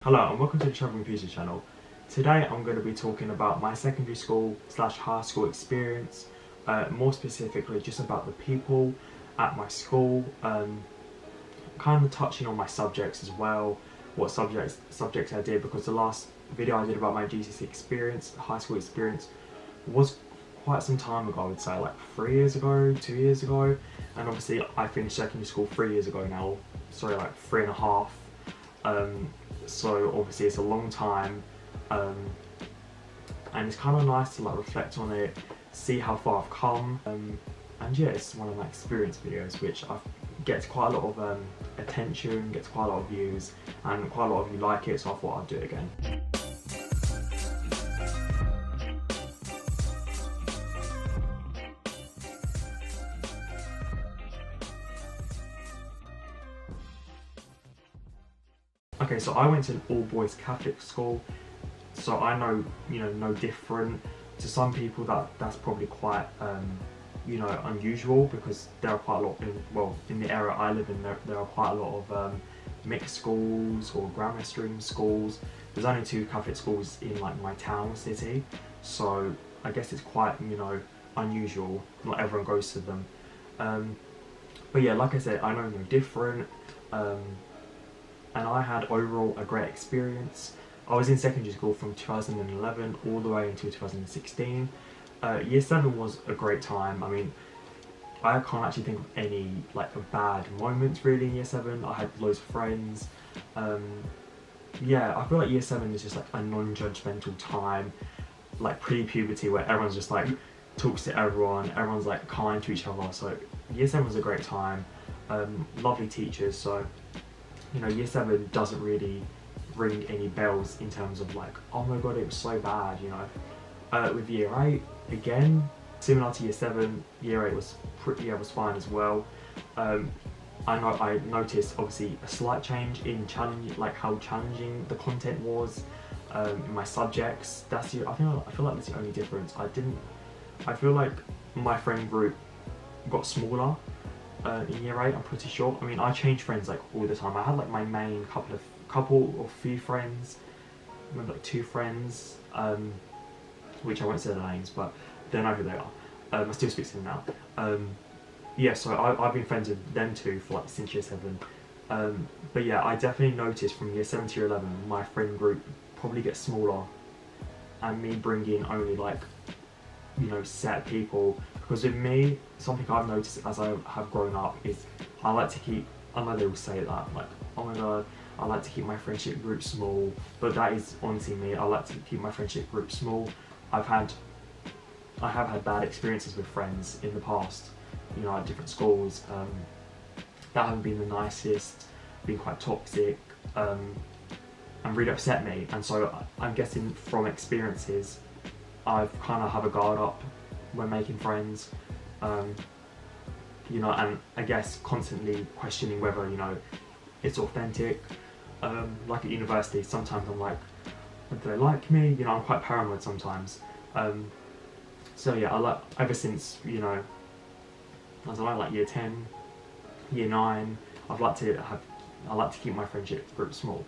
Hello and welcome to the ThroughMyEyes channel. Today I'm going to be talking about my secondary school / high school experience, more specifically just about the people at my school, kind of touching on my subjects as well, what subjects I did, because the last video I did about my GCSE experience, high school experience, was quite some time ago. I would say like 3 years ago, 2 years ago, and obviously I finished secondary school 3 years ago now, sorry, like 3.5. So obviously it's a long time, and it's kind of nice to like reflect on it, see how far I've come, and yeah, it's one of my experience videos which gets quite a lot of attention, gets quite a lot of views, and quite a lot of you like it, so I thought I'd do it again. Okay, so I went to an all-boys Catholic school, so I know, no different. To some people that's probably quite, unusual, because there are quite a lot in the area I live in, there are quite a lot of mixed schools or grammar stream schools. There's only 2 Catholic schools in like my town, city, so I guess it's quite, unusual. Not everyone goes to them. But yeah, like I said, I know no different. And I had overall a great experience. I was in secondary school from 2011 all the way until 2016. Year 7 was a great time. I mean, I can't actually think of any like bad moments really in year 7. I had loads of friends. Yeah, I feel like year 7 is just like a non-judgmental time, like pre-puberty, where everyone's just like talks to everyone, everyone's like kind to each other. So year 7 was a great time. Lovely teachers, so year 7 doesn't really ring any bells in terms of like, oh my god, it was so bad, With year 8, again, similar to year 7, year 8 was was fine as well. I noticed obviously a slight change in how challenging the content was in my subjects. I feel like that's the only difference. I feel like my friend group got smaller. In year 8, I'm pretty sure. I mean, I changed friends like all the time. I had like my main couple or few friends, maybe like 2 friends, which I won't say their names, but they know who they are. I still speak to them now. Yeah, so I've been friends with them 2 for like since year 7. But yeah, I definitely noticed from year 7 to year 11, my friend group probably gets smaller, and me bringing only like set people. Because with me, something I've noticed as I have grown up is I like to keep, I know they will say that, like, oh my god, I like to keep my friendship group small, but that is honestly me. I like to keep my friendship group small. I have had bad experiences with friends in the past, at different schools, that haven't been the nicest, been quite toxic, and really upset me. And so I'm guessing from experiences, I've kind of have a guard up when making friends, and I guess constantly questioning whether it's authentic. Like at university, sometimes I'm like, do they like me? I'm quite paranoid sometimes. So yeah, ever since as I like year 10, year 9, I like to keep my friendship group small.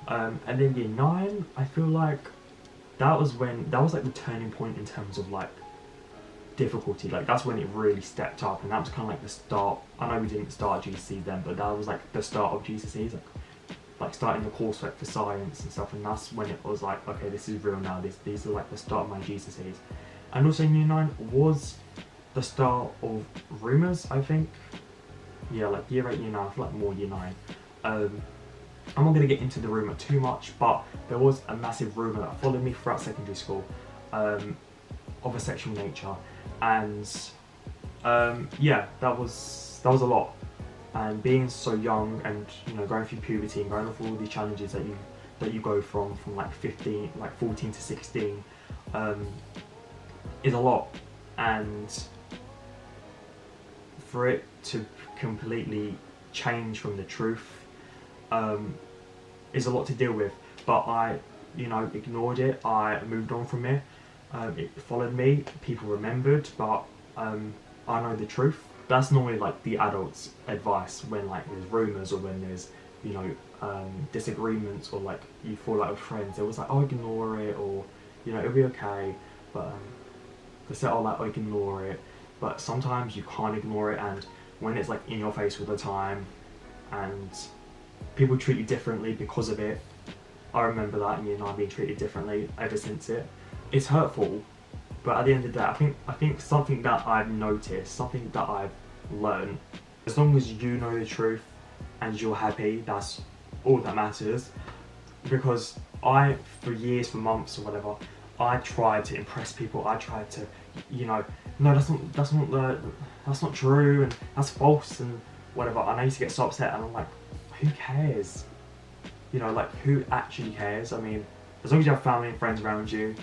And then year 9, I feel like that was like the turning point in terms of like difficulty. Like that's when it really stepped up, and that was kind of like the start. I know we didn't start GCSE then, but that was like the start of GCSEs, like starting the coursework for science and stuff. And that's when it was like, okay, this is real now. These are like the start of my GCSEs. And also year 9 was the start of rumours, I think. Yeah, like year 8, year 9, I feel like more year 9. I'm not going to get into the rumour too much, but there was a massive rumour that followed me throughout secondary school, of a sexual nature, and yeah, that was a lot. And being so young, and going through puberty and going through all these challenges that you go from like 14 to 16, is a lot. And for it to completely change from the truth, is a lot to deal with. But I ignored it. I moved on from it. It followed me, people remembered, but I know the truth. That's normally like the adults' advice when like there's rumours, or when there's you know, disagreements, or like you fall out with friends, it was like, oh, ignore it, or you know, it'll be okay. But they say, oh, like, oh, ignore it, but sometimes you can't ignore it, and when it's like in your face all the time and people treat you differently because of it. I remember that in year 9 being treated differently ever since it. It's hurtful, but at the end of the day, I think something that I've noticed, something that I've learned, as long as you know the truth and you're happy, that's all that matters. Because for years, for months or whatever, I tried to impress people. I tried to, you know, no, that's not true, and that's false, and whatever. And I used to get so upset, and I'm like, who cares? You know, like, who actually cares? I mean, as long as you have family and friends around you,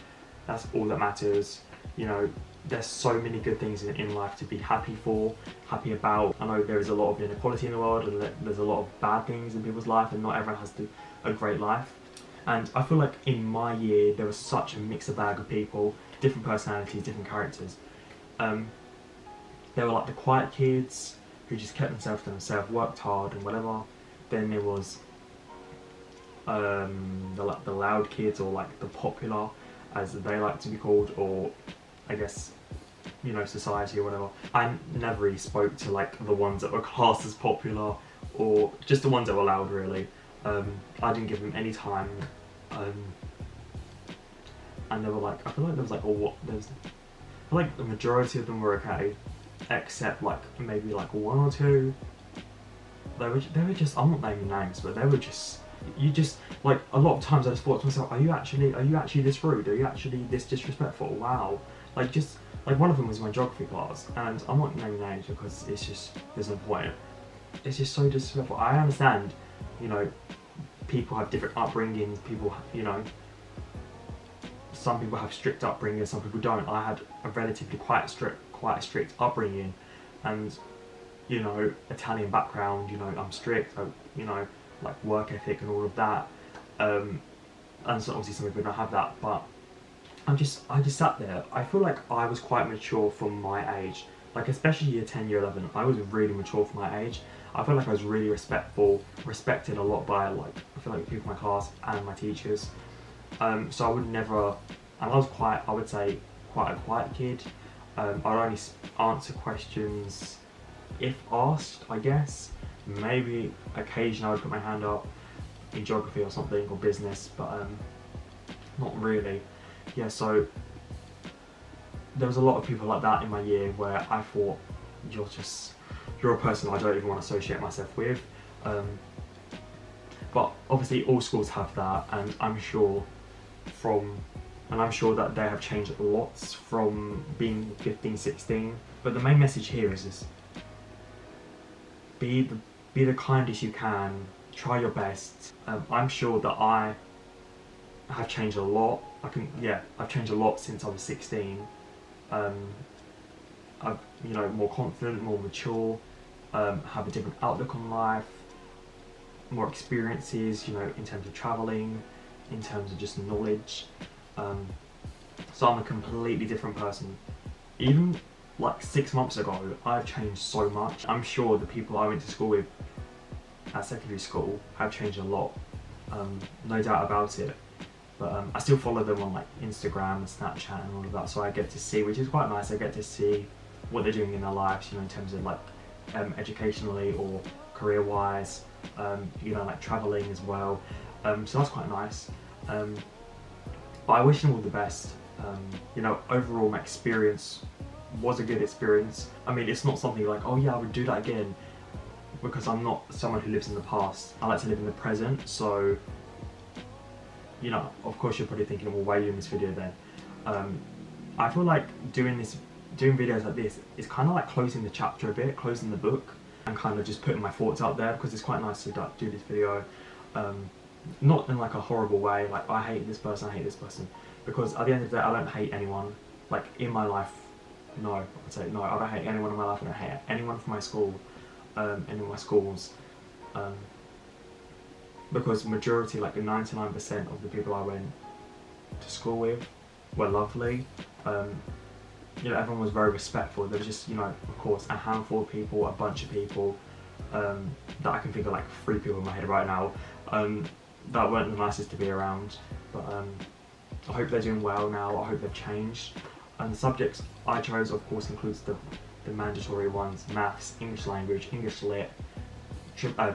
that's all that matters. You know, there's so many good things in life to be happy for, happy about. I know there is a lot of inequality in the world, and there's a lot of bad things in people's life, and not everyone has a great life. And I feel like in my year, there was such a mixed bag of people, different personalities, different characters. There were like the quiet kids who just kept themselves to themselves, worked hard and whatever. Then there was the loud kids, or like the popular, as they like to be called, or I guess, you know, society or whatever. I never really spoke to like the ones that were classed as popular, or just the ones that were loud, really. I didn't give them any time, and they were like, I feel like there was like, I feel like the majority of them were okay, except like maybe like one or two. They were just, I'm not naming names, but they were just, you just, like, a lot of times I just thought to myself, are you actually this rude? Are you actually this disrespectful? Wow. Like, just, like, one of them was my geography class, and I'm not naming names because it's just, there's no point. It's just so disrespectful. I understand, you know, people have different upbringings, people, you know, some people have strict upbringing, some people don't. I had a relatively quite a strict upbringing, and, you know, Italian background, you know, I'm strict, you know, like work ethic and all of that, and so obviously some people don't have that, but I just sat there. I feel like I was quite mature for my age, like especially year 10, year 11, I was really mature for my age. I feel like I was really respected a lot by, like, I feel like people in my class and my teachers. So I would never, and I was quite, I would say, quite a quiet kid. I'd only answer questions if asked, I guess. Maybe occasionally I would put my hand up in geography or something, or business, but not really. Yeah, so there was a lot of people like that in my year where I thought, you're a person I don't even want to associate myself with. But obviously all schools have that, and I'm sure that they have changed lots from being 15, 16. But the main message here is this: be the kindest you can, try your best. I'm sure that I have changed a lot. I've changed a lot since I was 16. I'm, you know, more confident, more mature, have a different outlook on life, more experiences, you know, in terms of travelling, in terms of just knowledge. So I'm a completely different person. Even like 6 months ago, I've changed so much. I'm sure the people I went to school with at secondary school have changed a lot, no doubt about it. But I still follow them on like Instagram and Snapchat and all of that, so I get to see, which is quite nice, I get to see what they're doing in their lives, you know, in terms of like educationally or career-wise, you know, like travelling as well. So that's quite nice. But I wish them all the best. You know, overall my experience was a good experience. I mean, it's not something like, oh yeah, I would do that again, because I'm not someone who lives in the past. I like to live in the present. So, you know, of course you're probably thinking, well, why are you in this video then? I feel like doing videos like this is kind of like closing the chapter a bit, closing the book, and kind of just putting my thoughts out there, because it's quite nice to do this video. Not in like a horrible way, like I hate this person, because at the end of the day I don't hate anyone. Like in my life, no, I'd say no, I don't hate anyone in my life, I don't hate anyone from my school, and in my schools, because majority, like 99% of the people I went to school with were lovely. You know, everyone was very respectful. There was just, you know, of course, a handful of people, a bunch of people that I can think of like 3 people in my head right now that weren't the nicest to be around, but I hope they're doing well now. I hope they've changed. And the subjects I chose, of course, includes the mandatory ones: maths, English language, English lit,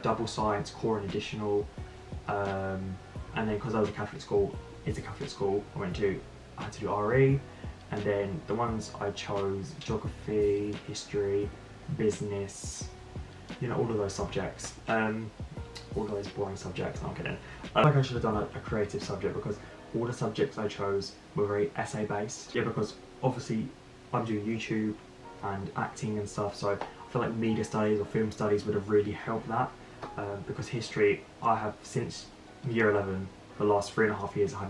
double science, core and additional. And then because I was a Catholic school, it's a Catholic school, I had to do RE. And then the ones I chose: geography, history, business, you know, all of those subjects. All of those boring subjects, no, I'm kidding. I feel like I should have done a creative subject, because all the subjects I chose were very essay based. Yeah, because obviously I'm doing YouTube and acting and stuff, so I feel like media studies or film studies would have really helped that. Because history, I have since year 11, the last 3.5 years, I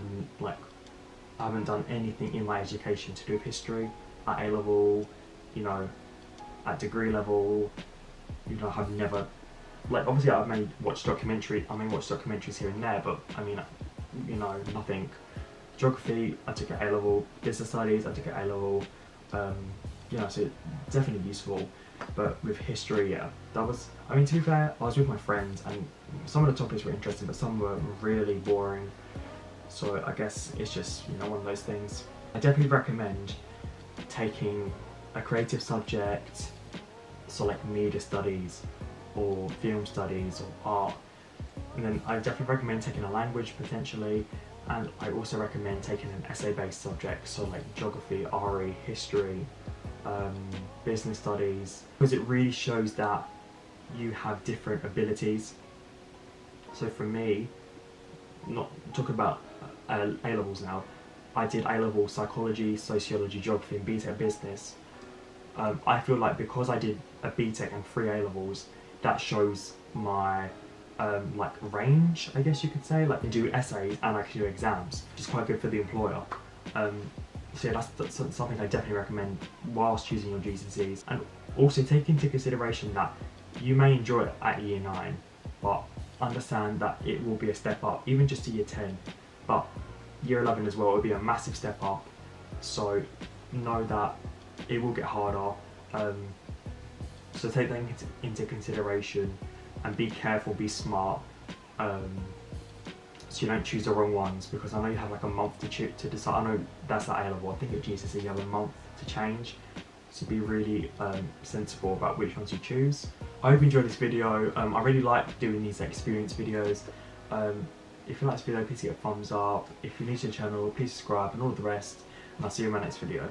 haven't done anything in my education to do with history at A level, you know, at degree level. You know, I've never, like, obviously I may watch documentaries here and there, but I mean, you know, nothing. Geography, I took at A level. Business studies, I took at A level. You know, so definitely useful. But with history, yeah, that was, I mean, to be fair, I was with my friends and some of the topics were interesting, but some were really boring. So I guess it's just, you know, one of those things. I definitely recommend taking a creative subject, so like media studies or film studies or art. And then I definitely recommend taking a language potentially, and I also recommend taking an essay-based subject, so like geography, RE, history, business studies, because it really shows that you have different abilities. So for me, not talking about A-levels now, I did A-level psychology, sociology, geography and BTEC business. I feel like because I did a BTEC and 3 A-levels, that shows my like range, I guess you could say. Like, I can do essays and I can do exams, which is quite good for the employer. So yeah, that's something I definitely recommend whilst choosing your GCSEs. And also take into consideration that you may enjoy it at year 9, but understand that it will be a step up, even just to year 10. But year 11 as well, it will be a massive step up. So know that it will get harder. So take that into consideration and be careful, be smart, so you don't choose the wrong ones, because I know you have like a month to decide. I know that's at A level. I think at GCSE you have a month to change, so be really sensible about which ones you choose. I hope you enjoyed this video. I really like doing these experience videos. If you like this video, please give it a thumbs up. If you're new to the channel, please subscribe and all the rest, and I'll see you in my next video.